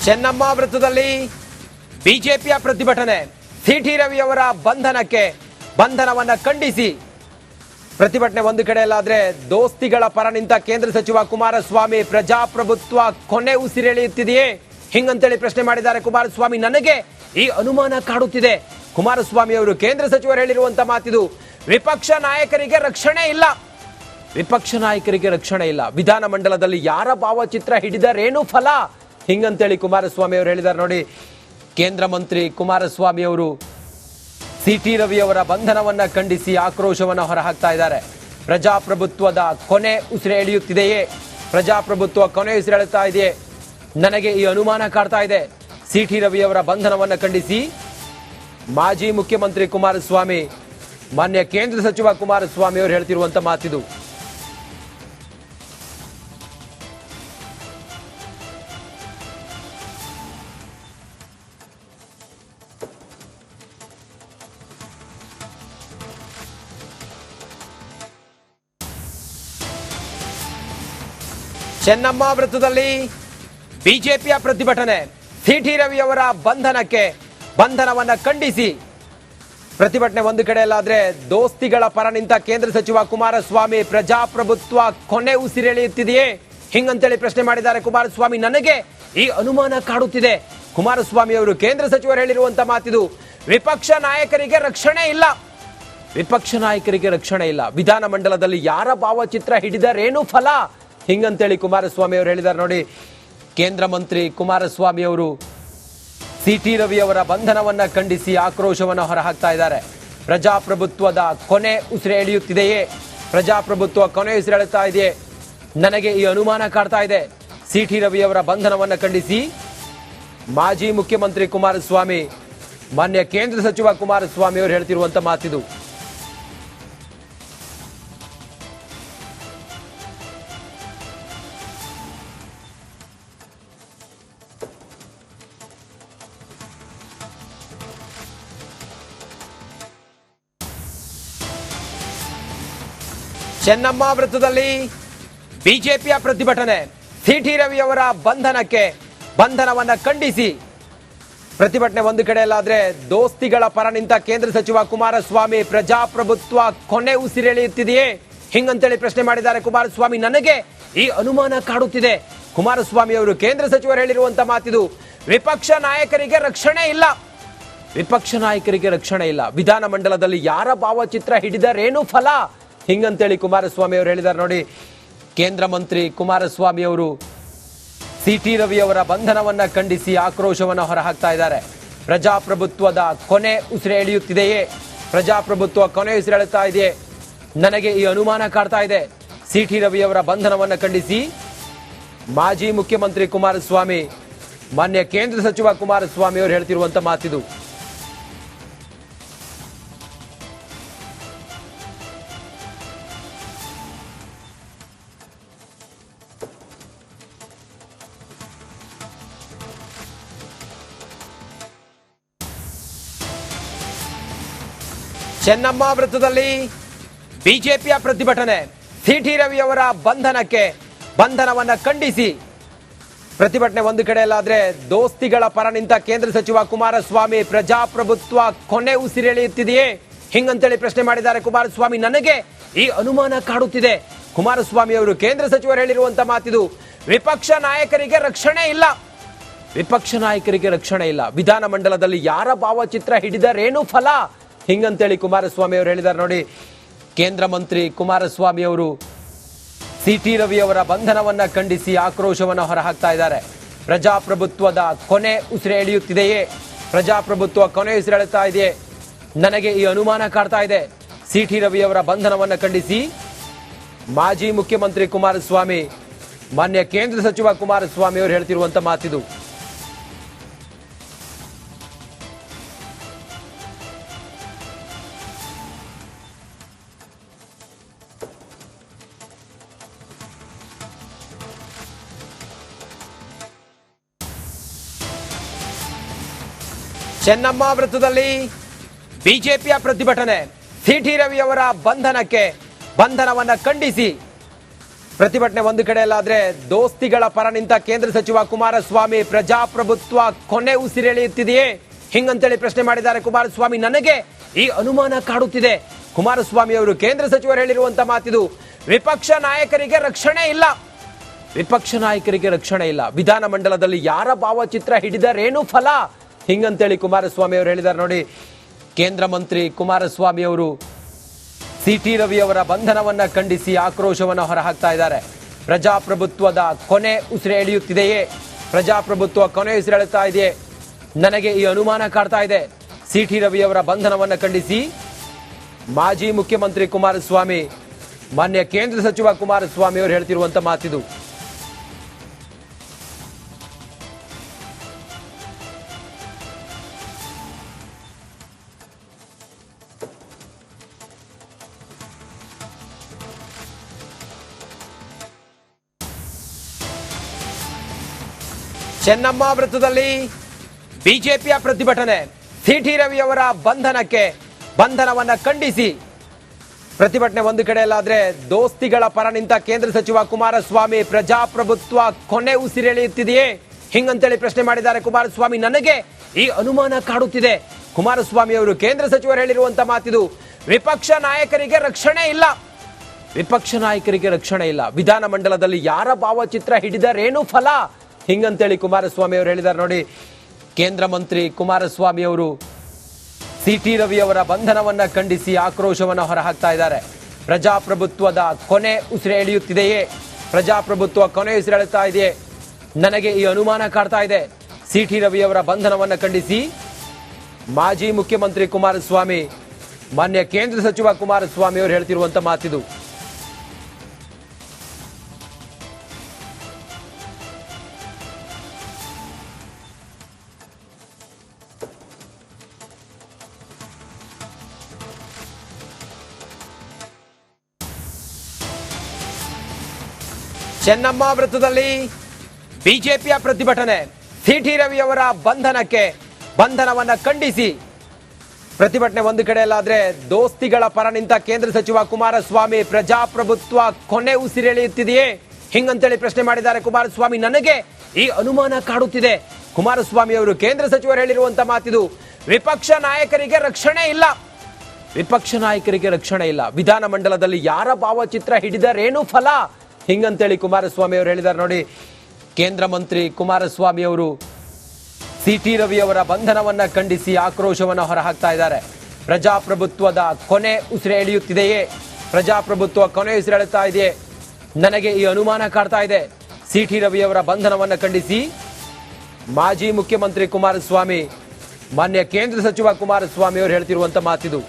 ಚೆನ್ನಮ್ಮ ವೃತ್ತದಲ್ಲಿ ಬಿಜೆಪಿಯ ಪ್ರತಿಭಟನೆ. ಸಿಟಿ ರವಿಯವರ ಬಂಧನವನ್ನ ಖಂಡಿಸಿ ಪ್ರತಿಭಟನೆ ಒಂದು ಕಡೆಯಲ್ಲಾದ್ರೆ, ದೋಸ್ತಿಗಳ ಪರ ನಿಂತ ಕೇಂದ್ರ ಸಚಿವ ಕುಮಾರಸ್ವಾಮಿ ಪ್ರಜಾಪ್ರಭುತ್ವ ಕೊನೆ ಉಸಿರೆಳೆಯುತ್ತಿದೆಯೇ ಹಿಂಗಂತೇಳಿ ಪ್ರಶ್ನೆ ಮಾಡಿದ್ದಾರೆ ಕುಮಾರಸ್ವಾಮಿ. ನನಗೆ ಈ ಅನುಮಾನ ಕಾಡುತ್ತಿದೆ. ಕುಮಾರಸ್ವಾಮಿ ಅವರು ಕೇಂದ್ರ ಸಚಿವರು ಹೇಳಿರುವಂತ ಮಾತಿದು. ವಿಪಕ್ಷ ನಾಯಕರಿಗೆ ರಕ್ಷಣೆ ಇಲ್ಲ. ವಿಧಾನಮಂಡಲದಲ್ಲಿ ಯಾರ ಭಾವಚಿತ್ರ ಹಿಡಿದರೇನು ಫಲ ಹಿಂಗಂತೇಳಿ ಕುಮಾರಸ್ವಾಮಿ ಅವರು ಹೇಳಿದ್ದಾರೆ ನೋಡಿ. ಕೇಂದ್ರ ಮಂತ್ರಿ ಕುಮಾರಸ್ವಾಮಿ ಅವರು ಸಿಟಿ ರವಿಯವರ ಬಂಧನವನ್ನ ಖಂಡಿಸಿ ಆಕ್ರೋಶವನ್ನು ಹೊರಹಾಕ್ತಾ ಇದ್ದಾರೆ. ಪ್ರಜಾಪ್ರಭುತ್ವದ ಕೊನೆ ಉಸಿರು ಎಳೆಯುತ್ತಿದೆಯೇ? ಪ್ರಜಾಪ್ರಭುತ್ವ ಕೊನೆ ಉಸಿರೆಳುತ್ತಾ ಇದೆಯೇ? ನನಗೆ ಈ ಅನುಮಾನ ಕಾಡ್ತಾ ಇದೆ. ಸಿಟಿ ರವಿಯವರ ಬಂಧನವನ್ನ ಖಂಡಿಸಿ ಮಾಜಿ ಮುಖ್ಯಮಂತ್ರಿ ಕುಮಾರಸ್ವಾಮಿ, ಮಾನ್ಯ ಕೇಂದ್ರ ಸಚಿವ ಕುಮಾರಸ್ವಾಮಿ ಅವರು ಹೇಳ್ತಿರುವಂತ ಮಾತಿದು. ಚೆನ್ನಮ್ಮ ವೃತ್ತದಲ್ಲಿ ಬಿಜೆಪಿಯ ಪ್ರತಿಭಟನೆ. ಸಿಟಿ ರವಿಯವರ ಬಂಧನವನ್ನ ಖಂಡಿಸಿ ಪ್ರತಿಭಟನೆ ಒಂದು ಕಡೆಯಲ್ಲಾದ್ರೆ, ದೋಸ್ತಿಗಳ ಪರ ನಿಂತ ಕೇಂದ್ರ ಸಚಿವ ಕುಮಾರಸ್ವಾಮಿ ಪ್ರಜಾಪ್ರಭುತ್ವ ಕೊನೆ ಉಸಿರೆಳೆಯುತ್ತಿದೆಯೇ ಹಿಂಗಂತೇಳಿ ಪ್ರಶ್ನೆ ಮಾಡಿದ್ದಾರೆ ಕುಮಾರಸ್ವಾಮಿ. ನನಗೆ ಈ ಅನುಮಾನ ಕಾಡುತ್ತಿದೆ. ಕುಮಾರಸ್ವಾಮಿ ಅವರು ಕೇಂದ್ರ ಸಚಿವರು ಹೇಳಿರುವಂತ ಮಾತಿದು. ವಿಪಕ್ಷ ನಾಯಕರಿಗೆ ರಕ್ಷಣೆ ಇಲ್ಲ. ವಿಧಾನಮಂಡಲದಲ್ಲಿ ಯಾರ ಭಾವಚಿತ್ರ ಹಿಡಿದರೇನು ಫಲ ಹಿಂಗಂತೇಳಿ ಕುಮಾರಸ್ವಾಮಿ ಅವರು ಹೇಳಿದ್ದಾರೆ ನೋಡಿ. ಕೇಂದ್ರ ಮಂತ್ರಿ ಕುಮಾರಸ್ವಾಮಿ ಅವರು ಸಿಟಿ ರವಿಯವರ ಬಂಧನವನ್ನ ಖಂಡಿಸಿ ಆಕ್ರೋಶವನ್ನು ಹೊರಹಾಕ್ತಾ ಇದ್ದಾರೆ. ಪ್ರಜಾಪ್ರಭುತ್ವದ ಕೊನೆ ಉಸಿರು ಎಳೆಯುತ್ತಿದೆಯೇ? ಪ್ರಜಾಪ್ರಭುತ್ವ ಕೊನೆ ಉಸಿರೆಳುತ್ತಾ ಇದೆಯೇ? ನನಗೆ ಈ ಅನುಮಾನ ಕಾಡ್ತಾ ಇದೆ. ಸಿಟಿ ರವಿಯವರ ಬಂಧನವನ್ನ ಖಂಡಿಸಿ ಮಾಜಿ ಮುಖ್ಯಮಂತ್ರಿ ಕುಮಾರಸ್ವಾಮಿ, ಮಾನ್ಯ ಕೇಂದ್ರ ಸಚಿವ ಕುಮಾರಸ್ವಾಮಿ ಅವರು ಹೇಳ್ತಿರುವಂತ ಮಾತಿದು. ಚೆನ್ನಮ್ಮ ವೃತ್ತದಲ್ಲಿ ಬಿಜೆಪಿಯ ಪ್ರತಿಭಟನೆ. ಸಿಟಿ ರವಿಯವರ ಬಂಧನವನ್ನ ಖಂಡಿಸಿ ಪ್ರತಿಭಟನೆ ಒಂದು ಕಡೆಯಲ್ಲಾದ್ರೆ, ದೋಸ್ತಿಗಳ ಪರ ನಿಂತ ಕೇಂದ್ರ ಸಚಿವ ಕುಮಾರಸ್ವಾಮಿ ಪ್ರಜಾಪ್ರಭುತ್ವ ಕೊನೆ ಉಸಿರೆಳೆಯುತ್ತಿದೆಯೇ ಹಿಂಗಂತೇಳಿ ಪ್ರಶ್ನೆ ಮಾಡಿದ್ದಾರೆ ಕುಮಾರಸ್ವಾಮಿ. ನನಗೆ ಈ ಅನುಮಾನ ಕಾಡುತ್ತಿದೆ. ಕುಮಾರಸ್ವಾಮಿ ಅವರು ಕೇಂದ್ರ ಸಚಿವರು ಹೇಳಿರುವಂತ ಮಾತಿದು. ವಿಪಕ್ಷ ನಾಯಕರಿಗೆ ರಕ್ಷಣೆ ಇಲ್ಲ. ವಿಧಾನಮಂಡಲದಲ್ಲಿ ಯಾರ ಭಾವಚಿತ್ರ ಹಿಡಿದರೇನು ಫಲ ಹಿಂಗಂತೇಳಿ ಕುಮಾರಸ್ವಾಮಿ ಅವರು ಹೇಳಿದ್ದಾರೆ ನೋಡಿ. ಕೇಂದ್ರ ಮಂತ್ರಿ ಕುಮಾರಸ್ವಾಮಿ ಅವರು ಸಿಟಿ ರವಿಯವರ ಬಂಧನವನ್ನ ಖಂಡಿಸಿ ಆಕ್ರೋಶವನ್ನು ಹೊರಹಾಕ್ತಾ ಇದ್ದಾರೆ. ಪ್ರಜಾಪ್ರಭುತ್ವದ ಕೊನೆ ಉಸಿರು ಎಳೆಯುತ್ತಿದೆಯೇ? ಪ್ರಜಾಪ್ರಭುತ್ವ ಕೊನೆ ಉಸಿರೆಳುತ್ತಾ ಇದೆಯೇ? ನನಗೆ ಈ ಅನುಮಾನ ಕಾಡ್ತಾ ಇದೆ. ಸಿಟಿ ರವಿಯವರ ಬಂಧನವನ್ನ ಖಂಡಿಸಿ ಮಾಜಿ ಮುಖ್ಯಮಂತ್ರಿ ಕುಮಾರಸ್ವಾಮಿ, ಮಾನ್ಯ ಕೇಂದ್ರ ಸಚಿವ ಕುಮಾರಸ್ವಾಮಿ ಅವರು ಹೇಳ್ತಿರುವಂತ ಮಾತಿದು. ಚೆನ್ನಮ್ಮ ವೃತ್ತದಲ್ಲಿ ಬಿಜೆಪಿಯ ಪ್ರತಿಭಟನೆ. ಸಿಟಿ ರವಿಯವರ ಬಂಧನವನ್ನ ಖಂಡಿಸಿ ಪ್ರತಿಭಟನೆ ಒಂದು ಕಡೆಯಲ್ಲಾದ್ರೆ, ದೋಸ್ತಿಗಳ ಪರ ನಿಂತ ಕೇಂದ್ರ ಸಚಿವ ಕುಮಾರಸ್ವಾಮಿ ಪ್ರಜಾಪ್ರಭುತ್ವ ಕೊನೆ ಉಸಿರೆಳೆಯುತ್ತಿದೆಯೇ ಹಿಂಗಂತೇಳಿ ಪ್ರಶ್ನೆ ಮಾಡಿದ್ದಾರೆ ಕುಮಾರಸ್ವಾಮಿ. ನನಗೆ ಈ ಅನುಮಾನ ಕಾಡುತ್ತಿದೆ. ಕುಮಾರಸ್ವಾಮಿ ಅವರು ಕೇಂದ್ರ ಸಚಿವರು ಹೇಳಿರುವಂತ ಮಾತಿದು. ವಿಪಕ್ಷ ನಾಯಕರಿಗೆ ರಕ್ಷಣೆ ಇಲ್ಲ. ವಿಧಾನಮಂಡಲದಲ್ಲಿ ಯಾರ ಭಾವಚಿತ್ರ ಹಿಡಿದರೇನು ಫಲ ಹಿಂಗಂತೇಳಿ ಕುಮಾರಸ್ವಾಮಿ ಅವರು ಹೇಳಿದ್ದಾರೆ ನೋಡಿ. ಕೇಂದ್ರ ಮಂತ್ರಿ ಕುಮಾರಸ್ವಾಮಿ ಅವರು ಸಿಟಿ ರವಿಯವರ ಬಂಧನವನ್ನ ಖಂಡಿಸಿ ಆಕ್ರೋಶವನ್ನು ಹೊರಹಾಕ್ತಾ ಇದ್ದಾರೆ. ಪ್ರಜಾಪ್ರಭುತ್ವದ ಕೊನೆ ಉಸಿರು ಎಳೆಯುತ್ತಿದೆಯೇ? ಪ್ರಜಾಪ್ರಭುತ್ವ ಕೊನೆ ಉಸಿರೆಳುತ್ತಾ ಇದೆಯೇ? ನನಗೆ ಈ ಅನುಮಾನ ಕಾಡ್ತಾ ಇದೆ. ಸಿಟಿ ರವಿಯವರ ಬಂಧನವನ್ನ ಖಂಡಿಸಿ ಮಾಜಿ ಮುಖ್ಯಮಂತ್ರಿ ಕುಮಾರಸ್ವಾಮಿ, ಮಾನ್ಯ ಕೇಂದ್ರ ಸಚಿವ ಕುಮಾರಸ್ವಾಮಿ ಅವರು ಹೇಳ್ತಿರುವಂತ ಮಾತಿದು. ಚೆನ್ನಮ್ಮ ವೃತ್ತದಲ್ಲಿ ಬಿಜೆಪಿಯ ಪ್ರತಿಭಟನೆ. ಸಿಟಿ ರವಿಯವರ ಬಂಧನವನ್ನ ಖಂಡಿಸಿ ಪ್ರತಿಭಟನೆ ಒಂದು ಕಡೆಯಲ್ಲಾದ್ರೆ ದೋಸ್ತಿಗಳ ಪರ ನಿಂತ ಕೇಂದ್ರ ಸಚಿವ ಕುಮಾರಸ್ವಾಮಿ ಪ್ರಜಾಪ್ರಭುತ್ವ ಕೊನೆ ಉಸಿರೆಳೆಯುತ್ತಿದೆಯೇ ಹಿಂಗಂತೇಳಿ ಪ್ರಶ್ನೆ ಮಾಡಿದ್ದಾರೆ ಕುಮಾರಸ್ವಾಮಿ. ನನಗೆ ಈ ಅನುಮಾನ ಕಾಡುತ್ತಿದೆ. ಕುಮಾರಸ್ವಾಮಿ ಅವರು ಕೇಂದ್ರ ಸಚಿವರು ಹೇಳಿರುವಂತ ಮಾತಿದು. ವಿಪಕ್ಷ ನಾಯಕರಿಗೆ ರಕ್ಷಣೆ ಇಲ್ಲ, ವಿಪಕ್ಷ ನಾಯಕರಿಗೆ ರಕ್ಷಣೆ ಇಲ್ಲ. ವಿಧಾನಮಂಡಲದಲ್ಲಿ ಯಾರ ಭಾವಚಿತ್ರ ಹಿಡಿದರೇನು ಫಲ ಹಿಂಗಂತೇಳಿ ಕುಮಾರಸ್ವಾಮಿ ಅವರು ಹೇಳಿದ್ದಾರೆ ನೋಡಿ. ಕೇಂದ್ರ ಮಂತ್ರಿ ಕುಮಾರಸ್ವಾಮಿ ಅವರು ಸಿಟಿ ರವಿ ಅವರ ಬಂಧನವನ್ನ ಖಂಡಿಸಿ ಆಕ್ರೋಶವನ್ನು ಹೊರಹಾಕ್ತಾ ಇದ್ದಾರೆ. ಪ್ರಜಾಪ್ರಭುತ್ವದ ಕೊನೆ ಉಸಿರು ಎಳೆಯುತ್ತಿದೆಯೇ, ಪ್ರಜಾಪ್ರಭುತ್ವ ಕೊನೆ ಉಸಿರೆಳುತ್ತಾ ಇದೆಯೇ, ನನಗೆ ಈ ಅನುಮಾನ ಕಾಡ್ತಾ ಇದೆ. ಸಿಟಿ ರವಿ ಅವರ ಬಂಧನವನ್ನ ಖಂಡಿಸಿ ಮಾಜಿ ಮುಖ್ಯಮಂತ್ರಿ ಕುಮಾರಸ್ವಾಮಿ, ಮಾನ್ಯ ಕೇಂದ್ರ ಸಚಿವ ಕುಮಾರಸ್ವಾಮಿ ಅವರು ಹೇಳ್ತಿರುವಂತ ಮಾತಿದು. ಚೆನ್ನಮ್ಮ ವೃತ್ತದಲ್ಲಿ ಬಿಜೆಪಿಯ ಪ್ರತಿಭಟನೆ. ಸಿಟಿ ರವಿ ಅವರ ಬಂಧನವನ್ನ ಖಂಡಿಸಿ ಪ್ರತಿಭಟನೆ ಒಂದು ಕಡೆಯಲ್ಲಾದ್ರೆ ದೋಸ್ತಿಗಳ ಪರ ನಿಂತ ಕೇಂದ್ರ ಸಚಿವ ಕುಮಾರಸ್ವಾಮಿ ಪ್ರಜಾಪ್ರಭುತ್ವ ಕೊನೆ ಉಸಿರೆಳೆಯುತ್ತಿದೆಯೇ ಹಿಂಗಂತೇಳಿ ಪ್ರಶ್ನೆ ಮಾಡಿದ್ದಾರೆ ಕುಮಾರಸ್ವಾಮಿ. ನನಗೆ ಈ ಅನುಮಾನ ಕಾಡುತ್ತಿದೆ. ಕುಮಾರಸ್ವಾಮಿ ಅವರು ಕೇಂದ್ರ ಸಚಿವರು ಹೇಳಿರುವಂತ ಮಾತಿದು. ವಿಪಕ್ಷ ನಾಯಕರಿಗೆ ರಕ್ಷಣೆ ಇಲ್ಲ, ವಿಪಕ್ಷ ನಾಯಕರಿಗೆ ರಕ್ಷಣೆ ಇಲ್ಲ. ವಿಧಾನಮಂಡಲದಲ್ಲಿ ಯಾರ ಭಾವಚಿತ್ರ ಹಿಡಿದರೇನು ಫಲ ಹಿಂಗಂತೇಳಿ ಕುಮಾರಸ್ವಾಮಿ ಅವರು ಹೇಳಿದ್ದಾರೆ ನೋಡಿ. ಕೇಂದ್ರ ಮಂತ್ರಿ ಕುಮಾರಸ್ವಾಮಿ ಅವರು ಸಿಟಿ ರವಿ ಅವರ ಬಂಧನವನ್ನ ಖಂಡಿಸಿ ಆಕ್ರೋಶವನ್ನು ಹೊರಹಾಕ್ತಾ ಇದ್ದಾರೆ. ಪ್ರಜಾಪ್ರಭುತ್ವದ ಕೊನೆ ಉಸಿರು ಎಳೆಯುತ್ತಿದೆಯೇ, ಪ್ರಜಾಪ್ರಭುತ್ವ ಕೊನೆ ಉಸಿರೆಳುತ್ತಾ ಇದೆಯೇ, ನನಗೆ ಈ ಅನುಮಾನ ಕಾಡ್ತಾ ಇದೆ. ಸಿಟಿ ರವಿ ಅವರ ಬಂಧನವನ್ನ ಖಂಡಿಸಿ ಮಾಜಿ ಮುಖ್ಯಮಂತ್ರಿ ಕುಮಾರಸ್ವಾಮಿ, ಮಾನ್ಯ ಕೇಂದ್ರ ಸಚಿವ ಕುಮಾರಸ್ವಾಮಿ ಅವರು ಹೇಳ್ತಿರುವಂತ ಮಾತಿದು. ಚೆನ್ನಮ್ಮ ವೃತ್ತದಲ್ಲಿ ಬಿಜೆಪಿಯ ಪ್ರತಿಭಟನೆ. ಸಿಟಿ ರವಿ ಅವರ ಬಂಧನವನ್ನ ಖಂಡಿಸಿ ಪ್ರತಿಭಟನೆ ಒಂದು ಕಡೆಯಲ್ಲಾದ್ರೆ ದೋಸ್ತಿಗಳ ಪರ ನಿಂತ ಕೇಂದ್ರ ಸಚಿವ ಕುಮಾರಸ್ವಾಮಿ ಪ್ರಜಾಪ್ರಭುತ್ವ ಕೊನೆ ಉಸಿರೆಳೆಯುತ್ತಿದೆಯೇ ಹಿಂಗಂತೇಳಿ ಪ್ರಶ್ನೆ ಮಾಡಿದ್ದಾರೆ ಕುಮಾರಸ್ವಾಮಿ. ನನಗೆ ಈ ಅನುಮಾನ ಕಾಡುತ್ತಿದೆ. ಕುಮಾರಸ್ವಾಮಿ ಅವರು ಕೇಂದ್ರ ಸಚಿವರು ಹೇಳಿರುವಂತ ಮಾತಿದು. ವಿಪಕ್ಷ ನಾಯಕರಿಗೆ ರಕ್ಷಣೆ ಇಲ್ಲ, ವಿಪಕ್ಷ ನಾಯಕರಿಗೆ ರಕ್ಷಣೆ ಇಲ್ಲ. ವಿಧಾನಮಂಡಲದಲ್ಲಿ ಯಾರ ಭಾವಚಿತ್ರ ಹಿಡಿದರೇನು ಫಲ ಹಿಂಗಂತೇಳಿ ಕುಮಾರಸ್ವಾಮಿ ಅವರು ಹೇಳಿದ್ದಾರೆ ನೋಡಿ. ಕೇಂದ್ರ ಮಂತ್ರಿ ಕುಮಾರಸ್ವಾಮಿ ಅವರು ಸಿಟಿ ರವಿ ಅವರ ಬಂಧನವನ್ನ ಖಂಡಿಸಿ ಆಕ್ರೋಶವನ್ನು ಹೊರಹಾಕ್ತಾ ಇದ್ದಾರೆ. ಪ್ರಜಾಪ್ರಭುತ್ವದ ಕೊನೆ ಉಸಿರು ಎಳೆಯುತ್ತಿದೆಯೇ, ಪ್ರಜಾಪ್ರಭುತ್ವ ಕೊನೆ ಉಸಿರೆಳುತ್ತಾ ಇದೆಯೇ, ನನಗೆ ಈ ಅನುಮಾನ ಕಾಡ್ತಾ ಇದೆ. ಸಿಟಿ ರವಿ ಅವರ ಬಂಧನವನ್ನ ಖಂಡಿಸಿ ಮಾಜಿ ಮುಖ್ಯಮಂತ್ರಿ ಕುಮಾರಸ್ವಾಮಿ, ಮಾನ್ಯ ಕೇಂದ್ರ ಸಚಿವ ಕುಮಾರಸ್ವಾಮಿ ಅವರು ಹೇಳ್ತಿರುವಂತ ಮಾತಿದು.